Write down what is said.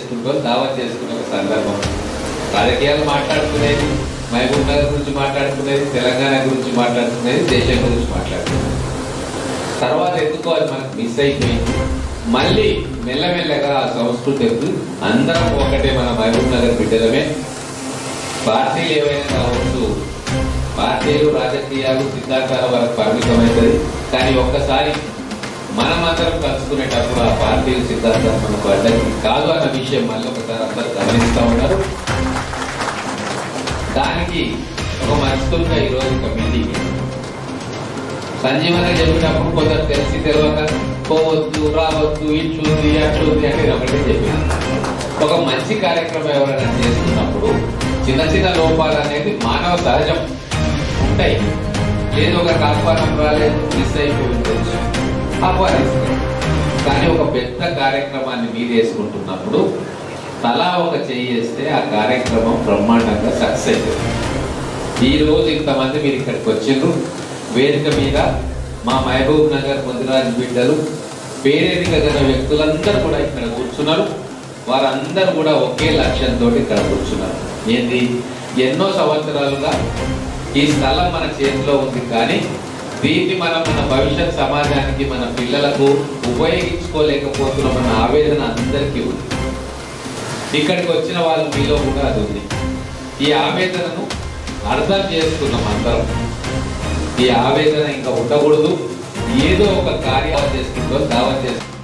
చేసుకుంటూ దావత్ చేసుకునే ఒక సందర్భం. రాజకీయాలు మాట్లాడుకునేది, మహబూబ్ నగర్ గురించి మాట్లాడుకునేది, తెలంగాణ గురించి మాట్లాడుకునేది, దేశం గురించి మాట్లాడుకునేది. తర్వాత ఎందుకో అది మనకు మిస్ అయిపోయింది. మళ్ళీ మెల్లమెల్లగా ఆ సంస్కృతి అందరం ఒకటే, మన మహబూబ్ నగర్ బిడ్డలమే. పార్టీలు ఏవైనా కావచ్చు, పార్టీలు రాజకీయాలు సిద్ధాంతాల వరకు పరిమితమవుతుంది. కానీ ఒక్కసారి మనమందరం కలుసుకునేటప్పుడు ఆ పార్టీలు సిద్ధాంతాలు మనకు అడ్డంకి కాదు అన్న విషయం మళ్ళీ ఒకసారి అందరూ గమనిస్తూ ఉన్నారు. దానికి ఒక మర్చుకుంటా ఈరోజు ఒక మీటింగ్ సంజీవన చెప్పినప్పుడు కొందరు తెలిసి తెలియక పోవద్దు, రావద్దు, ఇట్లుంది అట్లుంది అంటే ఒకటే చెప్పిన ఒక మంచి కార్యక్రమం ఎవరైనా చేస్తున్నప్పుడు చిన్న చిన్న లోపాలు అనేది మానవ సహజం ఉంటాయి. ఏదో ఒక ఆహ్వానం రాలేదు, మిస్ అయిపోయి ఉండొచ్చు, ఆహ్వానిస్తారు. కానీ ఒక పెద్ద కార్యక్రమాన్ని మీరు వేసుకుంటున్నప్పుడు తలా ఒక చేస్తే ఆ కార్యక్రమం బ్రహ్మాండంగా సక్సెస్ అవుతుంది. ఈ రోజు ఇంతమంది మీరు ఇక్కడికి వచ్చిండ్రు. వేదిక మీద మా మహబూబ్ నగర్ ముదిరాజు బిడ్డలు, పేరెన్నిక గల వ్యక్తులందరూ కూడా ఇక్కడ కూర్చున్నారు. వారందరూ కూడా ఒకే లక్ష్యంతో ఇక్కడ కూర్చున్నారు. ఏంది, ఎన్నో సంవత్సరాలుగా ఈ స్థలం మన చేతిలో ఉంది, కానీ దీన్ని మనం మన భవిష్యత్ సమాజానికి, మన పిల్లలకు ఉపయోగించుకోలేకపోతున్నామన్న ఆవేదన అందరికీ ఉంది. ఇక్కడికి వచ్చిన వాళ్ళ మీలో కూడా అది ఉంది. ఈ ఆవేదనను అర్థం చేసుకున్నాం అందరం. ఈ ఆవేదన ఇంకా ఉండకూడదు. ఏదో ఒక కార్యాలు చేసుకుంటూ దావత్ చేసుకుంటాం.